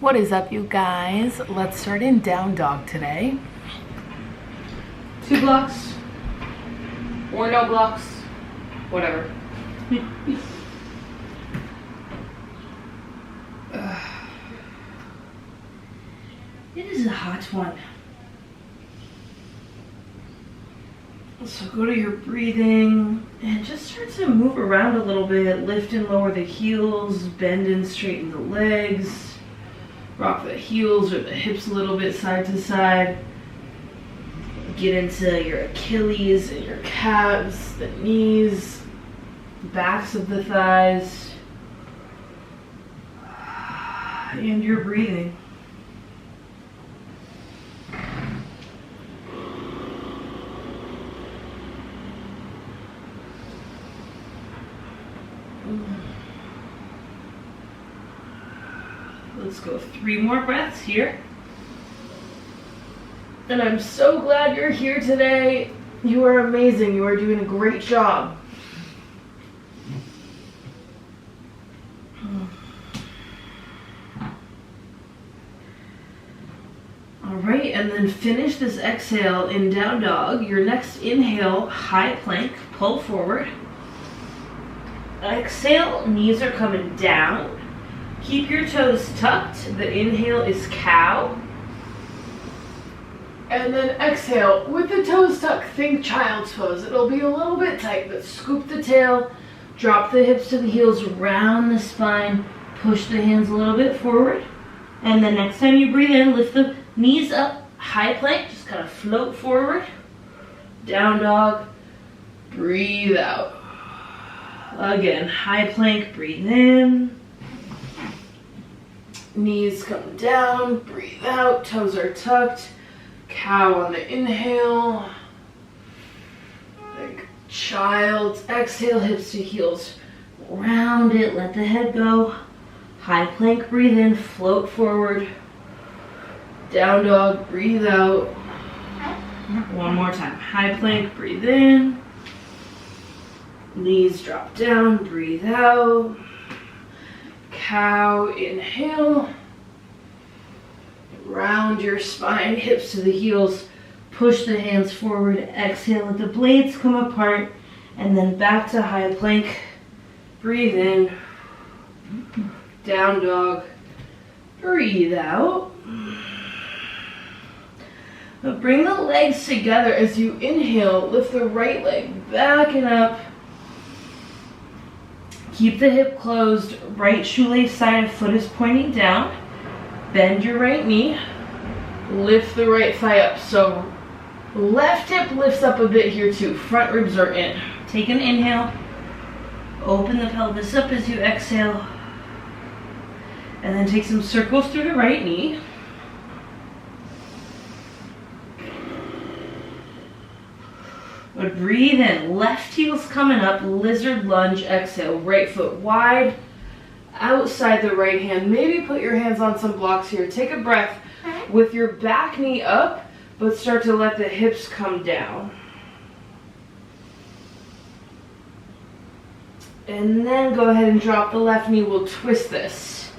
What is up, you guys? Let's start in down dog today. 2 blocks or no blocks, whatever. It is a hot one. So go to your breathing and just start to move around a little bit. Lift and lower the heels, bend and straighten the legs. Rock the heels or the hips a little bit side to side. Get into your Achilles and your calves, the knees, backs of the thighs, and your breathing. Let's go 3 more breaths here. And I'm so glad you're here today. You are amazing. You are doing a great job. All right, and then finish this exhale in down dog. Your next inhale, high plank, pull forward. Exhale, knees are coming down. Keep your toes tucked. The inhale is cow. And then exhale with the toes tucked. Think child's pose. It'll be a little bit tight, but scoop the tail, drop the hips to the heels, round the spine, push the hands a little bit forward. And then next time you breathe in, lift the knees up, high plank, just kind of float forward. Down dog, breathe out. Again, high plank, breathe in. Knees come down, breathe out, toes are tucked. Cow on the inhale. Like child, exhale, hips to heels. Round it, let the head go. High plank, breathe in, float forward. Down dog, breathe out. One more time. High plank, breathe in. Knees drop down, breathe out. Cow, inhale. Round your spine, hips to the heels. Push the hands forward. Exhale, let the blades come apart. And then back to high plank. Breathe in. Down dog. Breathe out. Now bring the legs together as you inhale. Lift the right leg back and up. Keep the hip closed. Right shoelace side of foot is pointing down. Bend your right knee. Lift the right thigh up. So left hip lifts up a bit here too. Front ribs are in. Take an inhale. Open the pelvis up as you exhale. And then take some circles through the right knee. But breathe in. Left heel's coming up. Lizard lunge. Exhale. Right foot wide. Outside the right hand. Maybe put your hands on some blocks here. Take a breath with your back knee up, but start to let the hips come down. And then go ahead and drop the left knee. We'll twist this.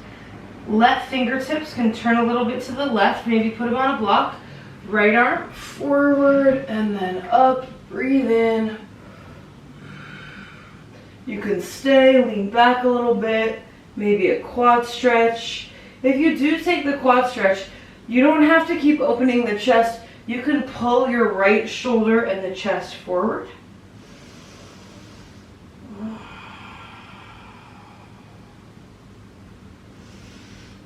Left fingertips can turn a little bit to the left. Maybe put them on a block. Right arm forward and then up. Breathe in. You can stay, lean back a little bit. Maybe a quad stretch. If you do take the quad stretch, you don't have to keep opening the chest. You can pull your right shoulder and the chest forward.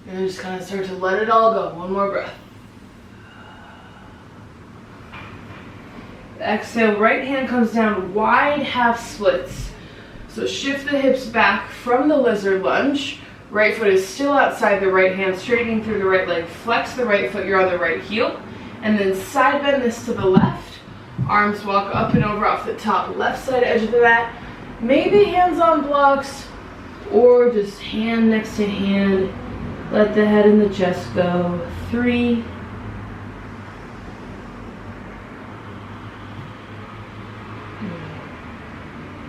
And just kind of start to let it all go. One more breath. Exhale, right hand comes down, wide half splits. So shift the hips back from the lizard lunge. Right foot is still outside the right hand, straightening through the right leg. Flex the right foot, you're on the right heel. And then side bend this to the left. Arms walk up and over off the top left side edge of the mat. Maybe hands on blocks or just hand next to hand. Let the head and the chest go. 3.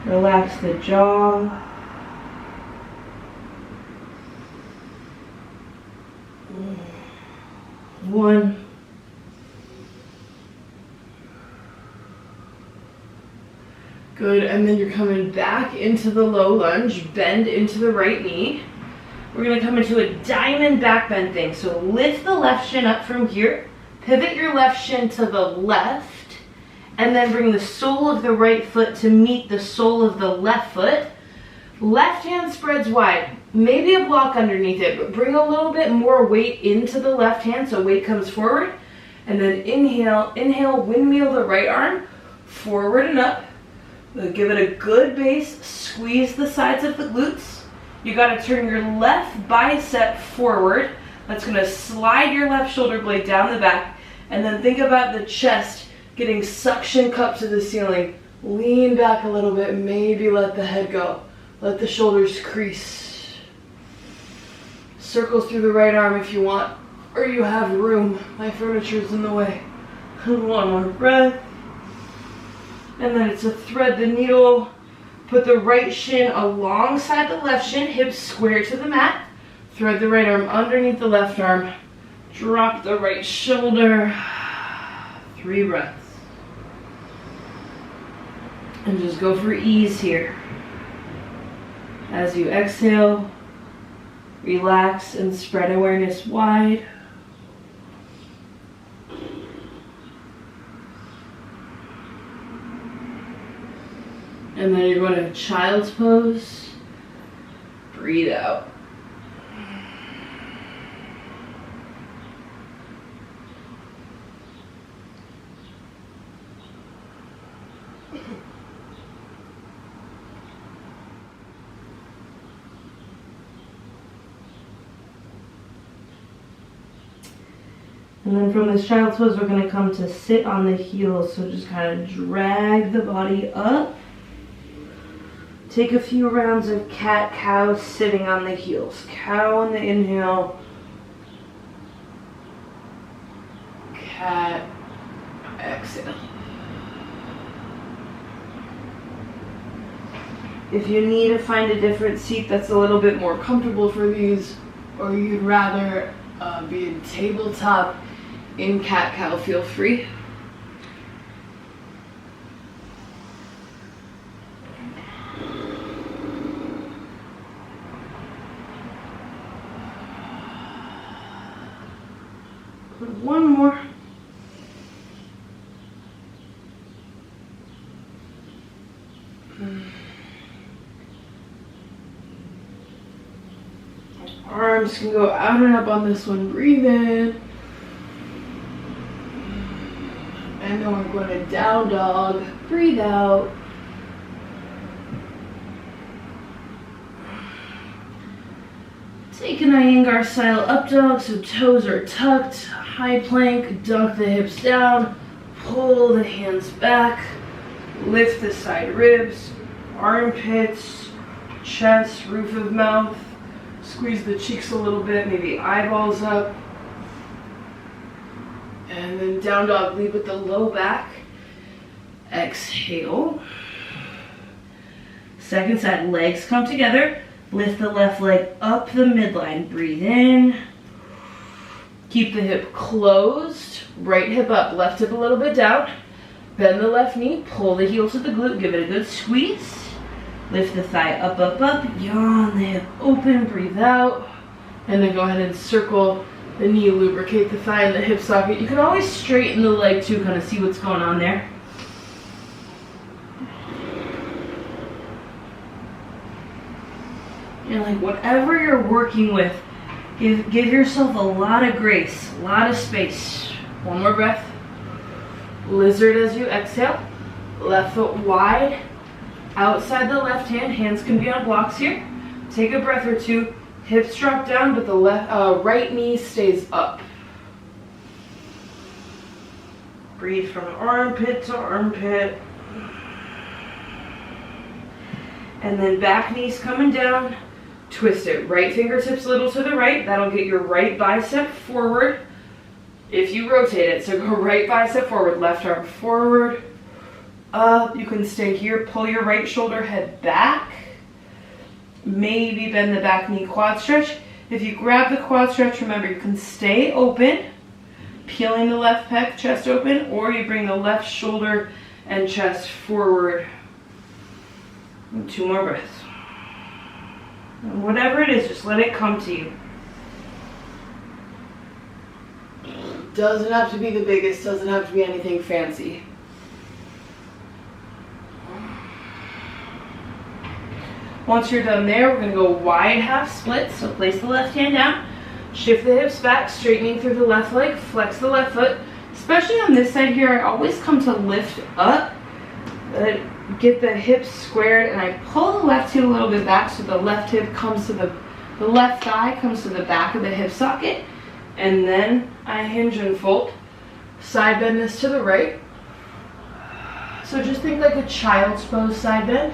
Relax the jaw. 1. Good, and then you're coming back into the low lunge, bend into the right knee. We're gonna come into a diamond back bend thing. So lift the left shin up from here, pivot your left shin to the left, and then bring the sole of the right foot to meet the sole of the left foot. Left hand spreads wide, maybe a block underneath it, but bring a little bit more weight into the left hand so weight comes forward. And then inhale, windmill the right arm, forward and up. Give it a good base, squeeze the sides of the glutes. You gotta turn your left bicep forward. That's gonna slide your left shoulder blade down the back. And then think about the chest getting suction cupped to the ceiling. Lean back a little bit, maybe let the head go. Let the shoulders crease. Circles through the right arm if you want, or you have room. My furniture's in the way. One more breath. And then it's a thread the needle. Put the right shin alongside the left shin, hips square to the mat. Thread the right arm underneath the left arm. Drop the right shoulder. 3 breaths. And just go for ease here. As you exhale, relax and spread awareness wide. And then you're going to child's pose. Breathe out. And then from this child's pose, we're going to come to sit on the heels. So just kind of drag the body up. Take a few rounds of cat-cow sitting on the heels. Cow on the inhale. Cat, exhale. If you need to find a different seat that's a little bit more comfortable for these, or you'd rather be in tabletop in cat-cow, feel free. One more. Arms can go out and up on this one. Breathe in. And then we're going to down dog. Breathe out. Take an Iyengar style up dog, so toes are tucked. High plank, dunk the hips down. Pull the hands back. Lift the side ribs, armpits, chest, roof of mouth. Squeeze the cheeks a little bit, maybe eyeballs up. And then down dog, lead with the low back. Exhale. Second side, legs come together. Lift the left leg up the midline. Breathe in. Keep the hip closed. Right hip up, left hip a little bit down. Bend the left knee, pull the heel to the glute, give it a good squeeze. Lift the thigh up, up, up. Yawn the hip open, breathe out. And then go ahead and circle the knee, lubricate the thigh and the hip socket. You can always straighten the leg too, kind of see what's going on there. And like whatever you're working with, give yourself a lot of grace, a lot of space. One more breath. Lizard as you exhale. Left foot wide. Outside the left hand. Hands can be on blocks here. Take a breath or two. Hips drop down, but the right knee stays up. Breathe from armpit to armpit. And then back knees coming down. Twist it. Right fingertips a little to the right. That'll get your right bicep forward. If you rotate it, so go right bicep forward, left arm forward, up. You can stay here. Pull your right shoulder, head back. Maybe bend the back knee, quad stretch. If you grab the quad stretch, remember you can stay open, peeling the left pec, chest open, or you bring the left shoulder and chest forward. And 2 more breaths. And whatever it is, just let it come to you. Doesn't have to be the biggest, doesn't have to be anything fancy. Once you're done there, we're going to go wide half splits. So place the left hand down, shift the hips back, straightening through the left leg, flex the left foot. Especially on this side here, I always come to lift up, get the hips squared, and I pull the left heel a little bit back so the left hip comes to the left thigh comes to the back of the hip socket, and then I hinge and fold. Side bend this to the right. So just think like a child's pose side bend.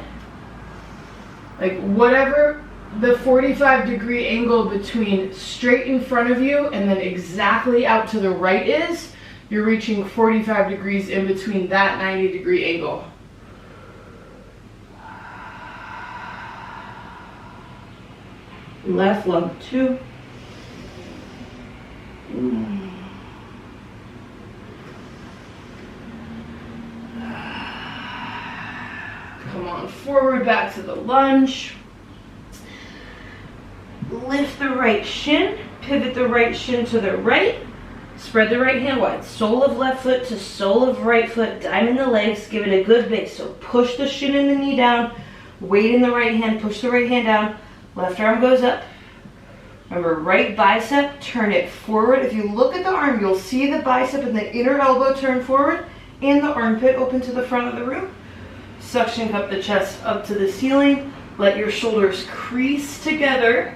Like whatever the 45-degree angle between straight in front of you and then exactly out to the right is, you're reaching 45 degrees in between that 90-degree angle. Left lung 2. Come on forward, back to the lunge. Lift the right shin, pivot the right shin to the right, spread the right hand wide, sole of left foot to sole of right foot, diamond the legs, give it a good base. So push the shin and the knee down, weight in the right hand, push the right hand down, left arm goes up. Remember, right bicep, turn it forward. If you look at the arm, you'll see the bicep and the inner elbow turn forward and the armpit open to the front of the room. Suction cup the chest up to the ceiling. Let your shoulders crease together.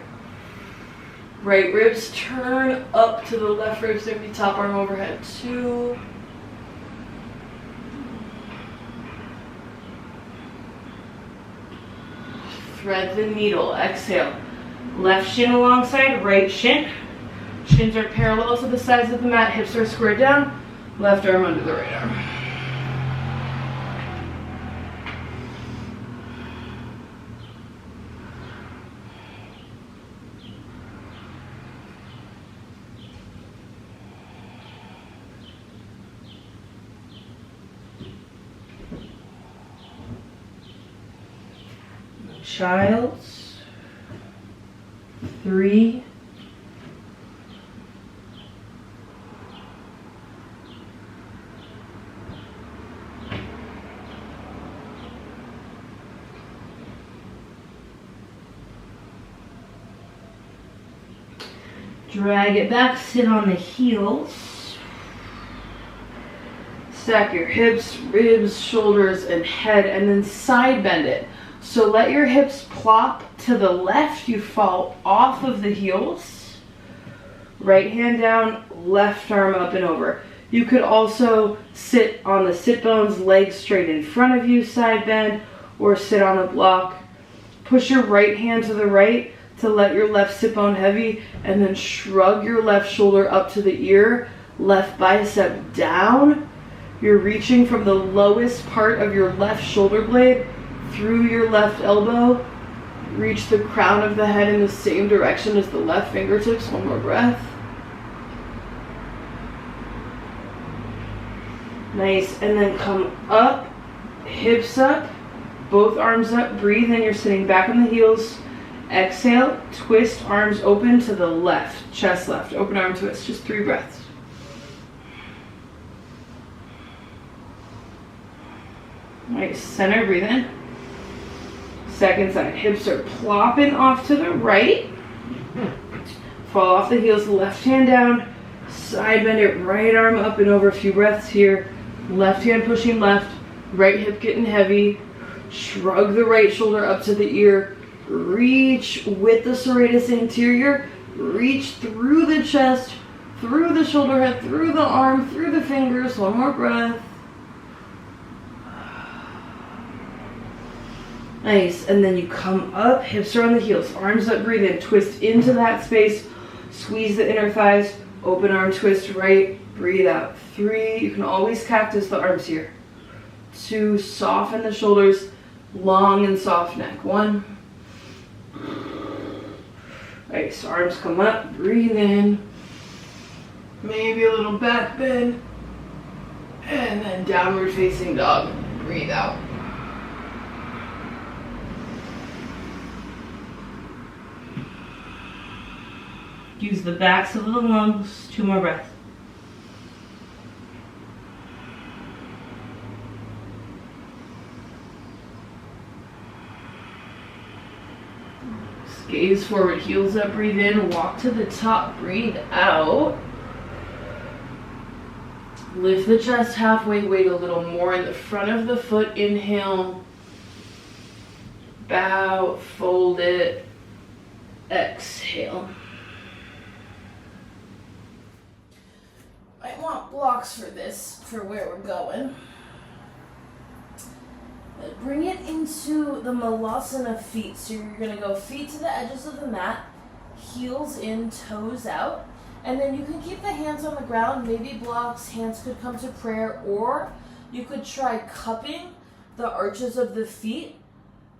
Right ribs turn up to the left ribs. There be top arm overhead. 2. Thread the needle. Exhale. Left shin alongside right shin. Shins are parallel to the sides of the mat. Hips are squared down. Left arm under the right arm. Child's 3. Drag it back, sit on the heels. Stack your hips, ribs, shoulders, and head, and then side bend it. So let your hips plop to the left. You fall off of the heels. Right hand down, left arm up and over. You could also sit on the sit bones, legs straight in front of you, side bend, or sit on a block. Push your right hand to the right to let your left sit bone heavy, and then shrug your left shoulder up to the ear, left bicep down. You're reaching from the lowest part of your left shoulder blade through your left elbow. Reach the crown of the head in the same direction as the left fingertips. 1 more breath. Nice, and then come up, hips up, both arms up, breathe in, you're sitting back on the heels. Exhale, twist, arms open to the left, chest left, open arm twist, just 3 breaths. Nice, center, breathe in. Second side, hips are plopping off to the right. Fall off the heels, left hand down, side bend it, right arm up and over, a few breaths here. Left hand pushing left, right hip getting heavy. Shrug the right shoulder up to the ear. Reach with the serratus anterior. Reach through the chest, through the shoulder head, through the arm, through the fingers. 1 more breath. Nice, and then you come up, hips are on the heels, arms up, breathe in, twist into that space, squeeze the inner thighs, open arm twist right, breathe out. 3, you can always cactus the arms here. 2, soften the shoulders, long and soft neck. 1, Right, so arms come up, breathe in. Maybe a little back bend. And then downward facing dog, breathe out. Use the backs of the lungs. 2 more breaths. Gaze forward, heels up, breathe in, walk to the top, breathe out. Lift the chest halfway, weight a little more in the front of the foot, inhale. Bow, fold it, exhale. I want blocks for this, for where we're going. Bring it into the malasana feet. So you're going to go feet to the edges of the mat, heels in, toes out. And then you can keep the hands on the ground. Maybe blocks, hands could come to prayer. Or you could try cupping the arches of the feet,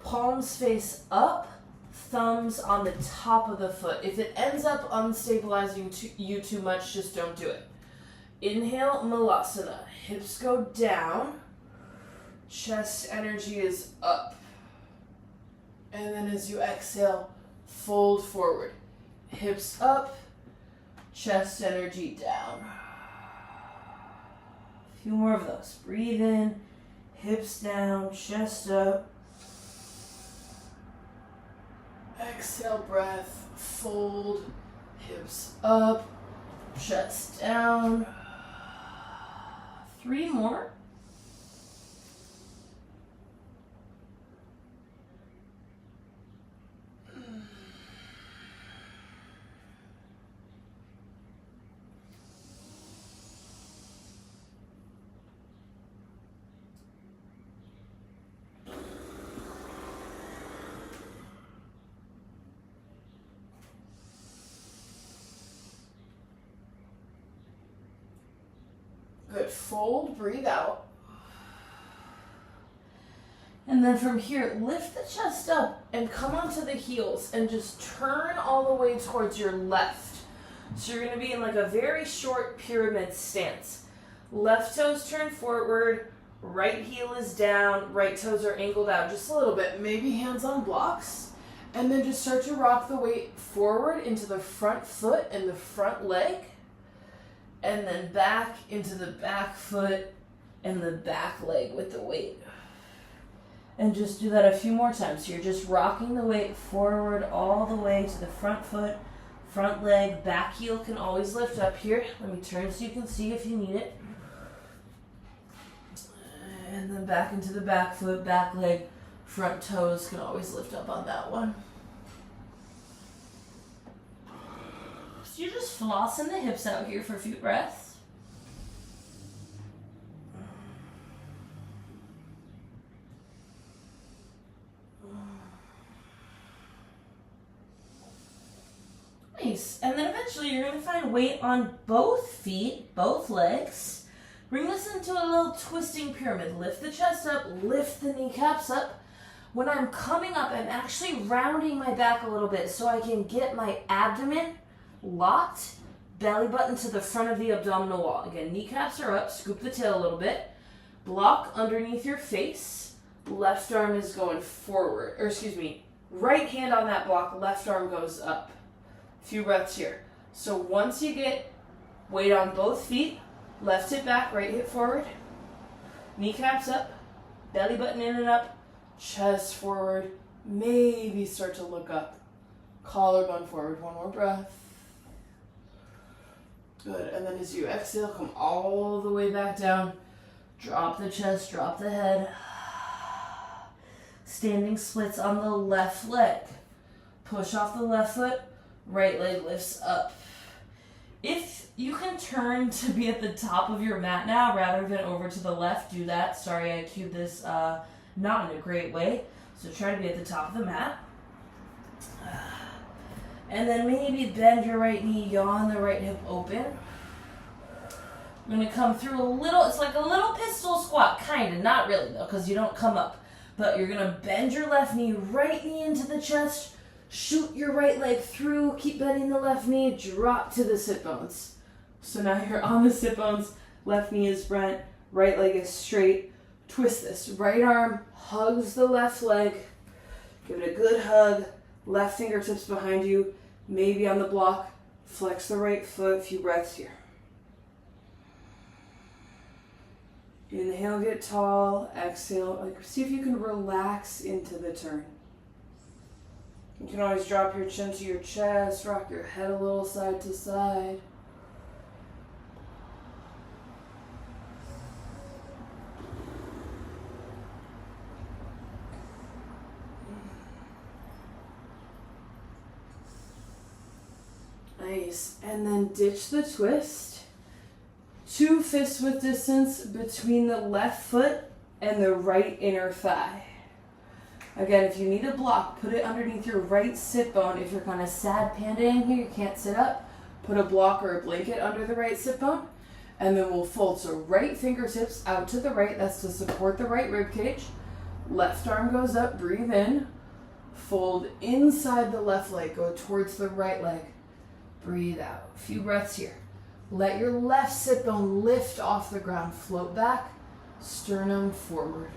palms face up, thumbs on the top of the foot. If it ends up unstabilizing you too much, just don't do it. Inhale, malasana. Hips go down. Chest energy is up. And then as you exhale, fold forward. Hips up, chest energy down. A few more of those. Breathe in, hips down, chest up. Exhale, breath, fold, hips up, chest down. 3 more. Good. Fold, breathe out. And then from here, lift the chest up and come onto the heels and just turn all the way towards your left. So you're going to be in like a very short pyramid stance. Left toes turn forward, right heel is down, right toes are angled out just a little bit. Maybe hands on blocks. And then just start to rock the weight forward into the front foot and the front leg. And then back into the back foot and the back leg with the weight. And just do that a few more times. So you're just rocking the weight forward all the way to the front foot, front leg, back heel can always lift up here. Let me turn so you can see if you need it. And then back into the back foot, back leg, front toes can always lift up on that one. So you're just flossing the hips out here for a few breaths. Nice. And then eventually you're going to find weight on both feet, both legs. Bring this into a little twisting pyramid. Lift the chest up, lift the kneecaps up. When I'm coming up, I'm actually rounding my back a little bit so I can get my abdomen locked, belly button to the front of the abdominal wall. Again, kneecaps are up, scoop the tail a little bit. Block underneath your face. Left arm is going forward, right hand on that block, left arm goes up. A few breaths here. So once you get weight on both feet, left hip back, right hip forward, kneecaps up, belly button in and up, chest forward, maybe start to look up, collarbone forward, 1 more breath. Good, and then as you exhale, come all the way back down, drop the chest, drop the head, standing splits on the left leg, push off the left foot, right leg lifts up. If you can turn to be at the top of your mat now rather than over to the left, do that. Sorry, I cued this not in a great way. So try to be at the top of the mat. And then maybe bend your right knee, yawn the right hip open. I'm going to come through a little, it's like a little pistol squat, kind of, not really though, because you don't come up. But you're going to bend your left knee, right knee into the chest, Shoot your right leg through, keep bending the left knee, drop to the sit bones. So now you're on the sit bones, left knee is bent, right leg is straight. Twist this. Right arm hugs the left leg. Give it a good hug. Left fingertips behind you, maybe on the block. Flex the right foot, a few breaths here. Inhale, get tall. Exhale, see if you can relax into the turn. You can always drop your chin to your chest, rock your head a little side to side. Nice. And then ditch the twist. 2 fists width distance between the left foot and the right inner thigh. Again, if you need a block, put it underneath your right sit bone. If you're kind of sad pandaing here, you can't sit up, put a block or a blanket under the right sit bone. And then we'll fold. So right fingertips out to the right. That's to support the right rib cage. Left arm goes up. Breathe in. Fold inside the left leg. Go towards the right leg. Breathe out. A few breaths here. Let your left sit bone lift off the ground. Float back. Sternum forward.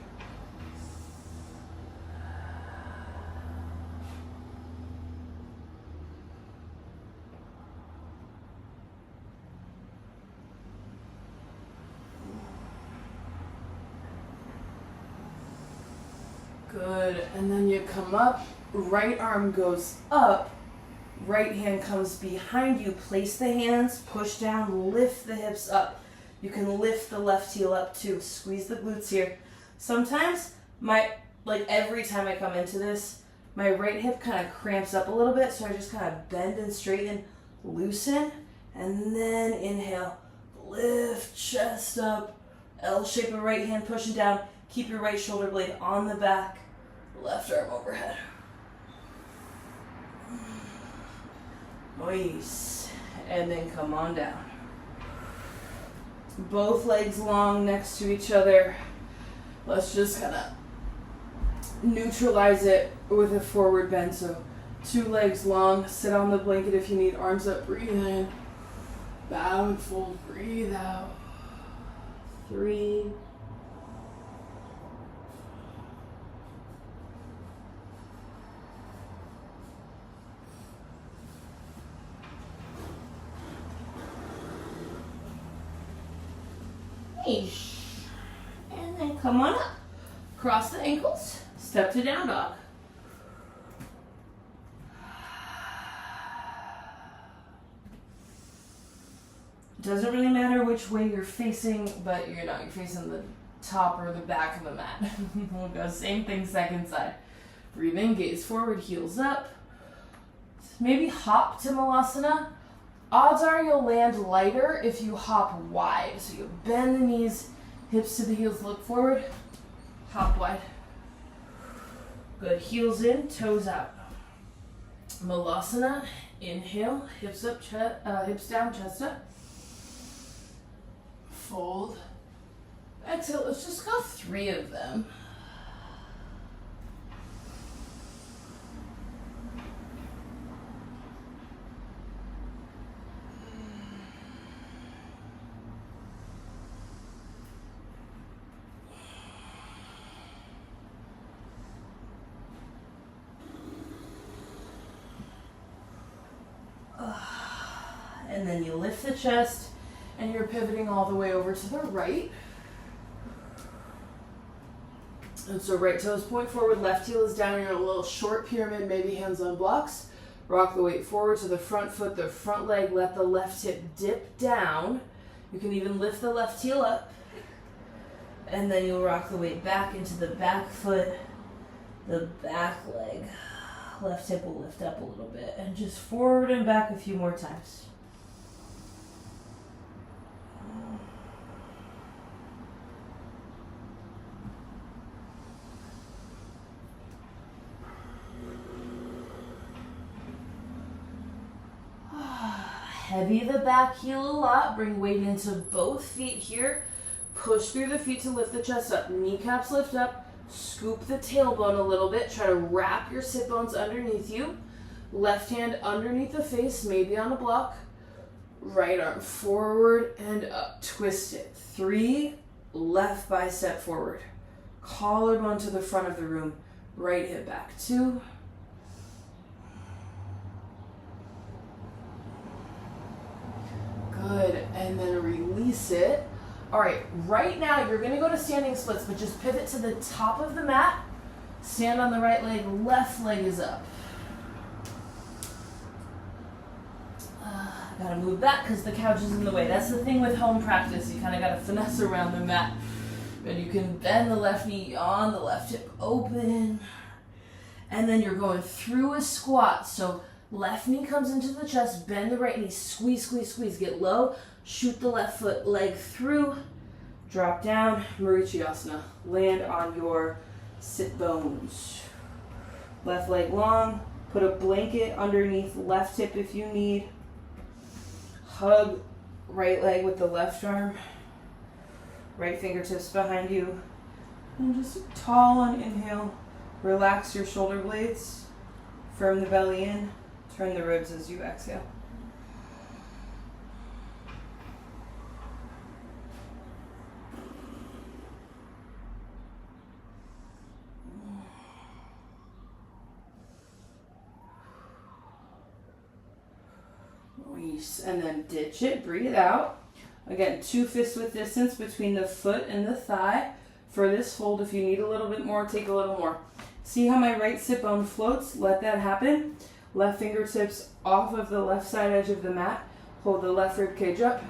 Good. And then you come up. Right arm goes up. Right hand comes behind you. Place the hands, push down, lift the hips up. You can lift the left heel up too. Squeeze the glutes here. Sometimes every time I come into this, my right hip kind of cramps up a little bit, so I just kind of bend and straighten, loosen, and then inhale. Lift, chest up, L shape of right hand pushing down. Keep your right shoulder blade on the back, left arm overhead. Nice. And then come on down. Both legs long next to each other. Let's just kind of neutralize it with a forward bend. So 2 legs long. Sit on the blanket if you need. Arms up. Breathe in. Bow and fold. Breathe out. 3. And then come on up. Cross the ankles. Step to down dog. Doesn't really matter which way you're facing, but you're facing the top or the back of the mat. We'll go same thing second side. Breathe in, gaze forward, heels up. Maybe hop to Malasana. Odds are you'll land lighter if you hop wide. So you bend the knees, hips to the heels, look forward, hop wide. Good, heels in, toes out. Malasana, inhale, hips up, hips down, chest up. Fold. Exhale, let's just go 3 of them. And then you lift the chest and you're pivoting all the way over to the right. And so right toes point forward, left heel is down. You're in a little short pyramid, maybe hands on blocks. Rock the weight forward to the front foot, the front leg. Let the left hip dip down. You can even lift the left heel up. And then you'll rock the weight back into the back foot, the back leg. Left hip will lift up a little bit. And just forward and back a few more times. Heavy the back heel a lot. Bring weight into both feet here. Push through the feet to lift the chest up. Kneecaps lift up. Scoop the tailbone a little bit. Try to wrap your sit bones underneath you. Left hand underneath the face, maybe on a block. Right arm forward and up. Twist it. 3, left bicep forward. Collarbone to the front of the room. Right hip back. 2. Good. And then release it. All right, right now you're going to go to standing splits, but just pivot to the top of the mat. Stand on the right leg, left leg is up. Gotta move back because the couch is in the way. That's the thing with home practice. You kind of gotta finesse around the mat. And you can bend the left knee on, the left hip open. And then you're going through a squat. So left knee comes into the chest, bend the right knee, squeeze, squeeze, squeeze. Get low, shoot the left foot leg through, drop down, Marichyasana. Land on your sit bones. Left leg long, put a blanket underneath left hip if you need. Hug right leg with the left arm. Right fingertips behind you. And just tall on inhale. Relax your shoulder blades. Firm the belly in. Turn the ribs as you exhale. Release and then ditch it. Breathe out. Again, 2 fists width distance between the foot and the thigh. For this hold, if you need a little bit more, take a little more. See how my right sit bone floats? Let that happen. Left fingertips off of the left side edge of the mat. Hold the left rib cage up.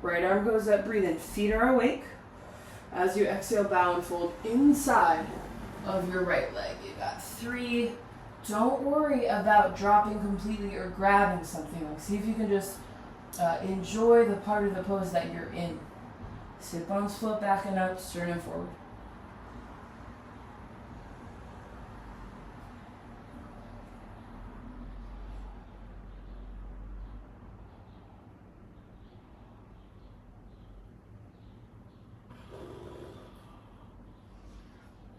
Right arm goes up. Breathe in. Feet are awake. As you exhale, bow and fold inside of your right leg. You got 3. Don't worry about dropping completely or grabbing something. Like, see if you can just enjoy the part of the pose that you're in. Sit bones float back and up, sternum forward.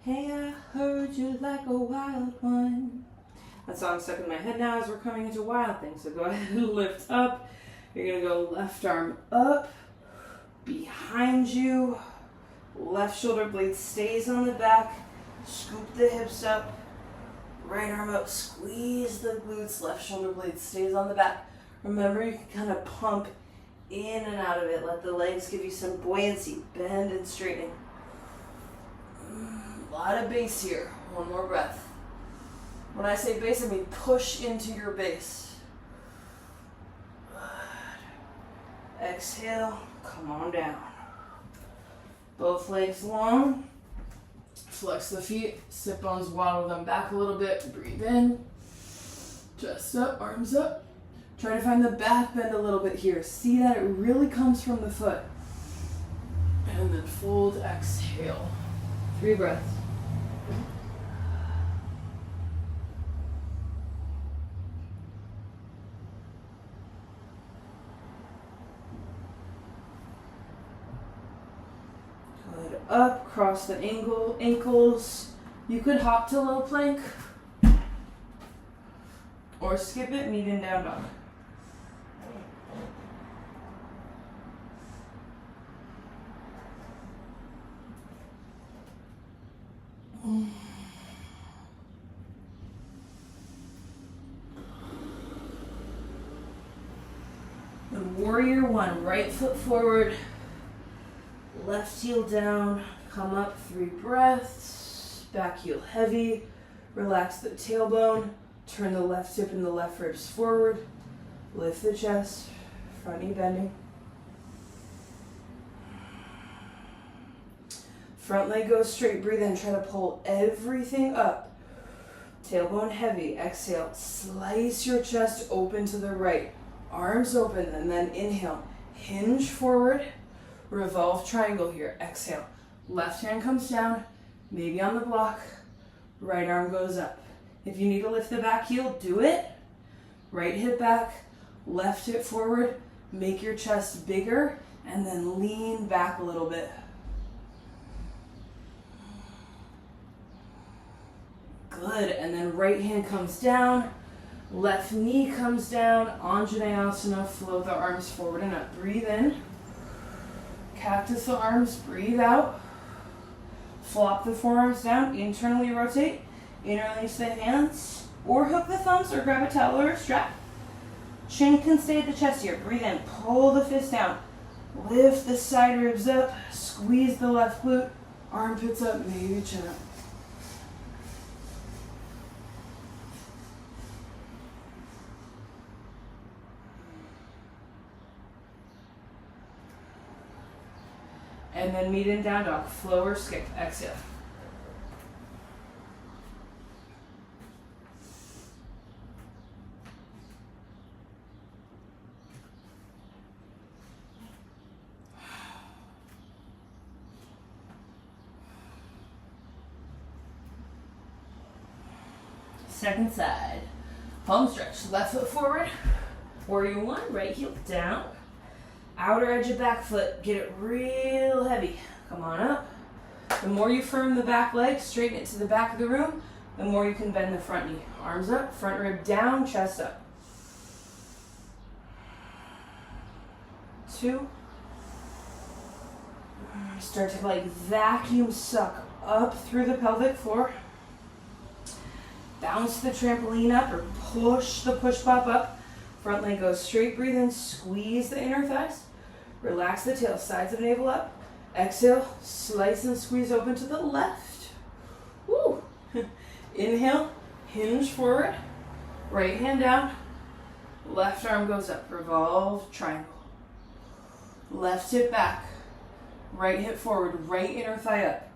Hey, I heard you like a wild one. That song's stuck in my head now as we're coming into wild things. So go ahead and lift up. You're going to go left arm up, behind you. Left shoulder blade stays on the back. Scoop the hips up. Right arm up, squeeze the glutes. Left shoulder blade stays on the back. Remember, you can kind of pump in and out of it. Let the legs give you some buoyancy. Bend and straighten. A lot of base here. One more breath. When I say base, I mean push into your base. Good. Exhale, come on down. Both legs long. Flex the feet, sit bones, waddle them back a little bit. Breathe in. Chest up, arms up. Try to find the back bend a little bit here. See that it really comes from the foot. And then fold, exhale. 3 breaths. Good. Up, cross the ankles. You could hop to low plank or skip it, meet in down dog. And warrior 1, right foot forward, left heel down, come up, 3 breaths, back heel heavy, relax the tailbone, turn the left hip and the left ribs forward, lift the chest, front knee bending. Front leg goes straight, breathe in, try to pull everything up. Tailbone heavy, exhale, slice your chest open to the right. Arms open, and then inhale, hinge forward, revolve triangle here, exhale. Left hand comes down, maybe on the block, right arm goes up. If you need to lift the back heel, do it. Right hip back, left hip forward, make your chest bigger, and then lean back a little bit. Good, and then right hand comes down, Left knee comes down, Anjaneyasana, flow the arms forward and up. Breathe in. Cactus the arms, breathe out. Flop the forearms down, internally rotate. Interlace the hands, or hook the thumbs, or grab a towel or a strap. Chin can stay at the chest here. Breathe in, pull the fist down. Lift the side ribs up, squeeze the left glute, armpits up, maybe chin up. And then meet in down dog, flow or skip, exhale. Second side. Palm stretch. Left foot forward. Warrior one. Right heel down. Outer edge of back foot. Get it real heavy. Come on up. The more you firm the back leg, straighten it to the back of the room, the more you can bend the front knee. Arms up. Front rib down. Chest up. 2. Start to like vacuum suck up through the pelvic floor. Bounce the trampoline up or push the push pop up. Front leg goes straight, breathe in, squeeze the inner thighs. Relax the tail, sides of navel up. Exhale, slice and squeeze open to the left. Woo! Inhale, hinge forward. Right hand down. Left arm goes up, revolve, triangle. Left hip back. Right hip forward, right inner thigh up.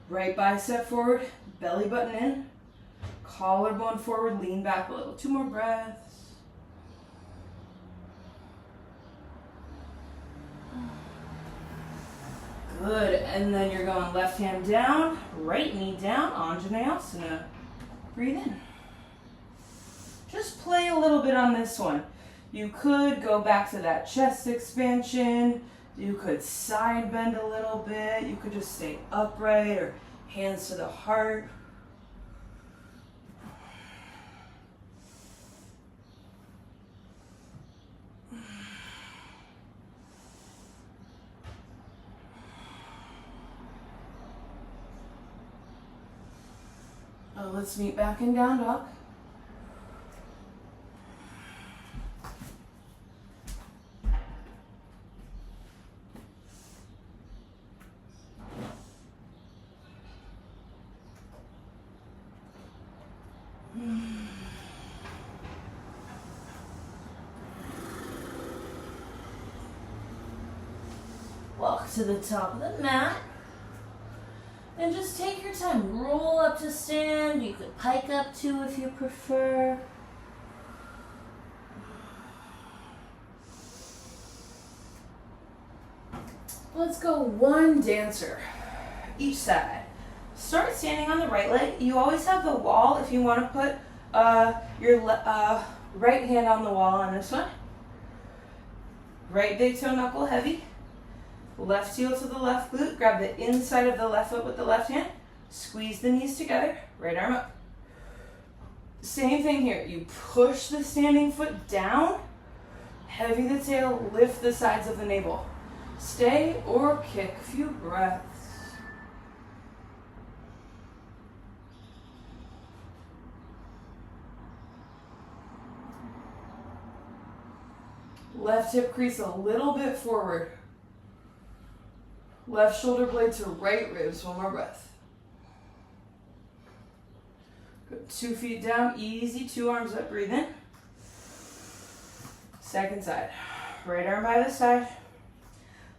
Right bicep forward, belly button in. Collarbone forward, lean back a little. 2 more breaths. Good, and then you're going left hand down, right knee down, Anjaneyasana. Breathe in. Just play a little bit on this one. You could go back to that chest expansion. You could side bend a little bit. You could just stay upright or hands to the heart. Let's meet back in down dog. Walk to the top of the mat. And just take your time. Roll up to stand. You could pike up too if you prefer. Let's go one dancer each side. Start standing on the right leg. You always have the wall if you want to put your right hand on the wall on this one. Right big toe knuckle heavy. Left heel to the left glute. Grab the inside of the left foot with the left hand. Squeeze the knees together. Right arm up. Same thing here. You push the standing foot down. Heavy the tail. Lift the sides of the navel. Stay or kick. A few breaths. Left hip crease a little bit forward. Left shoulder blade to right ribs. 1 more breath. Good. 2 feet down, easy. 2 arms up, breathe in. Second side. Right arm by the side.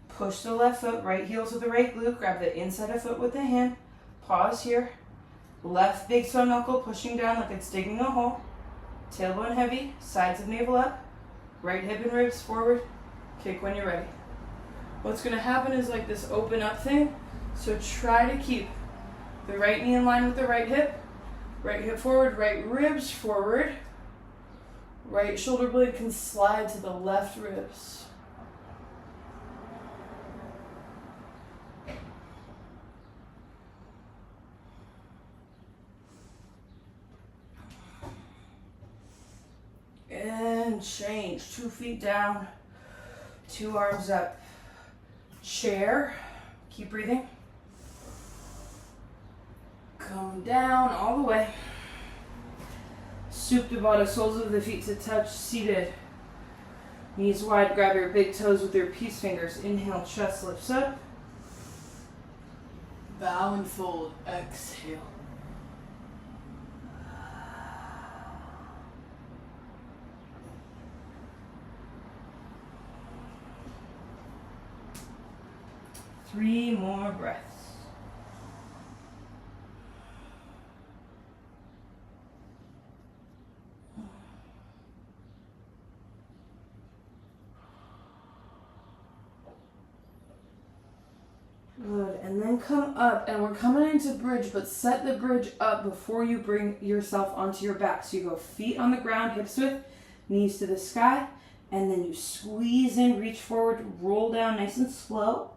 Push the left foot, right heel to the right glute. Grab the inside of foot with the hand. Pause here. Left big toe knuckle pushing down like it's digging a hole. Tailbone heavy, sides of navel up. Right hip and ribs forward. Kick when you're ready. What's going to happen is like this open up thing. So try to keep the right knee in line with the right hip forward, right ribs forward. Right shoulder blade can slide to the left ribs. and change. 2 feet down, 2 arms up. Chair. Keep breathing. Come down all the way. Supta Baddha, soles of the feet to touch, seated. Knees wide, grab your big toes with your peace fingers. Inhale, chest lifts up. Bow and fold. Exhale. Three more breaths. Good, and then come up, and we're coming into bridge, but set the bridge up before you bring yourself onto your back. So you go feet on the ground, hips width, knees to the sky, and then you squeeze in, reach forward, roll down nice and slow.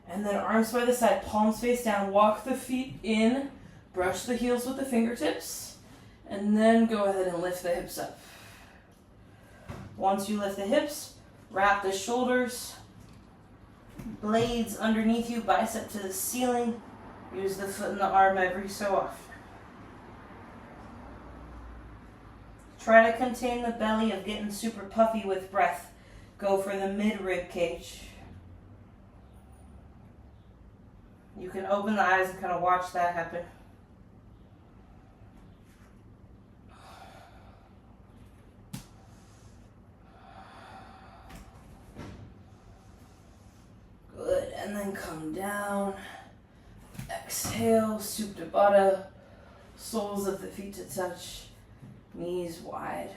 And then arms by the side, palms face down, walk the feet in, brush the heels with the fingertips, and then go ahead and lift the hips up. Once you lift the hips, wrap the shoulders, blades underneath you, bicep to the ceiling. Use the foot and the arm every so often. Try to contain the belly of getting super puffy with breath. Go for the mid-rib cage. You can open the eyes and kind of watch that happen. Good, and then come down. Exhale, Supta Baddha. Soles of the feet to touch, knees wide.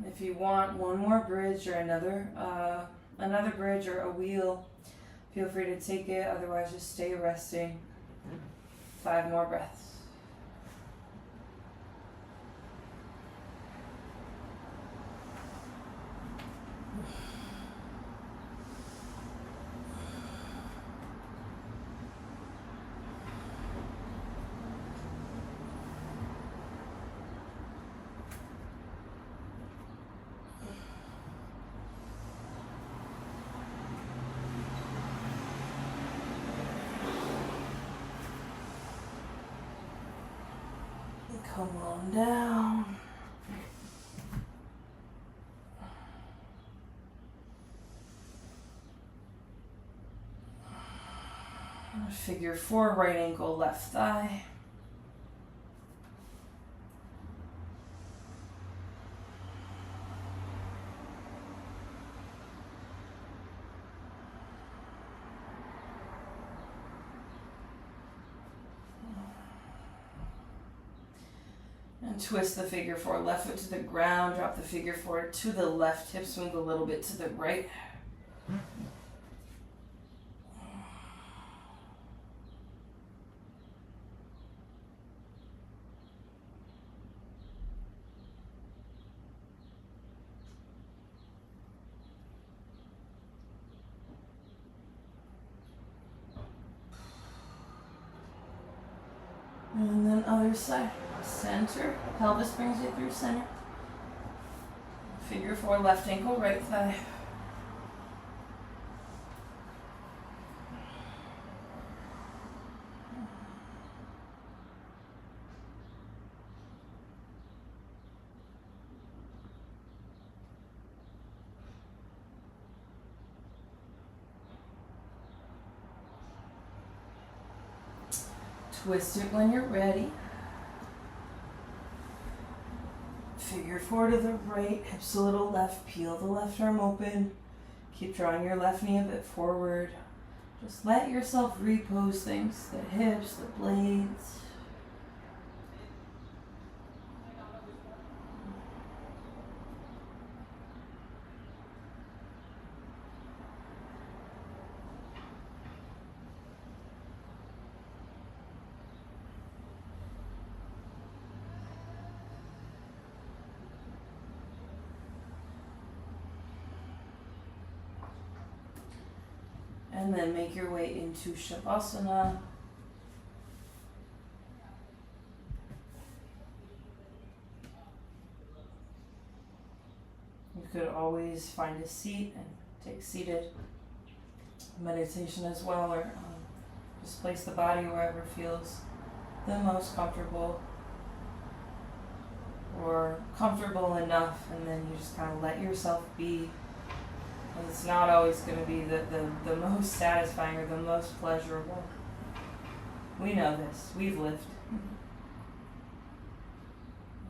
If you want one more bridge or another bridge or a wheel, feel free to take it. Otherwise, just stay resting. 5 more breaths. Come on down. Figure 4, right ankle, left thigh. And twist the figure 4, left foot to the ground, drop the figure 4 to the left, hips move a little bit to the right. And then other side. Center. Pelvis brings you through center. Figure 4, left ankle, right thigh. Twist it when you're ready. Figure 4 to the right, hips a little left, peel the left arm open. Keep drawing your left knee a bit forward. Just let yourself repose things, the hips, the blades. And then make your way into Shavasana. You could always find a seat and take seated meditation as well, or just place the body wherever feels the most comfortable, or comfortable enough, and then you just kind of let yourself be. And it's not always going to be the most satisfying or the most pleasurable. We know this. We've lived.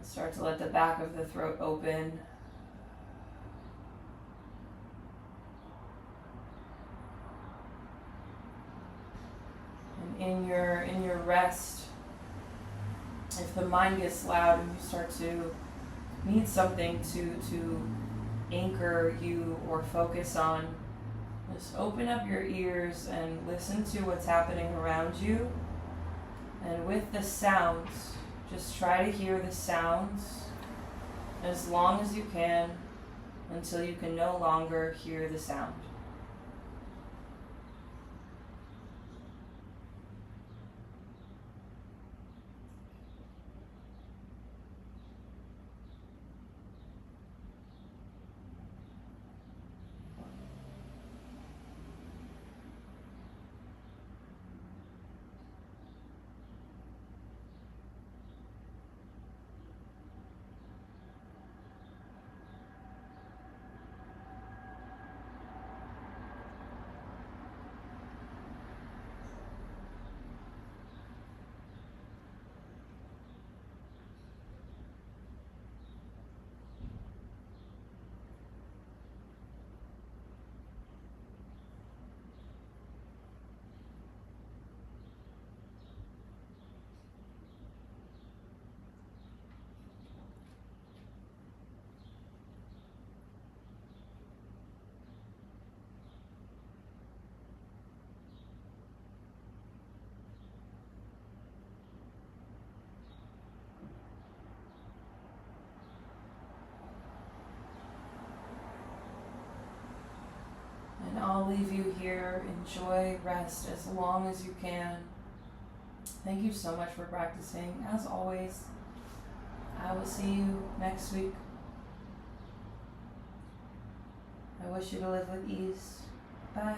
Start to let the back of the throat open. And in your rest, if the mind gets loud and you start to need something to anchor you or focus on, just open up your ears and listen to what's happening around you. And with the sounds, just try to hear the sounds as long as you can until you can no longer hear the sound. And I'll leave you here. Enjoy rest as long as you can. Thank you so much for practicing. As always, I will see you next week. I wish you to live with ease. Bye.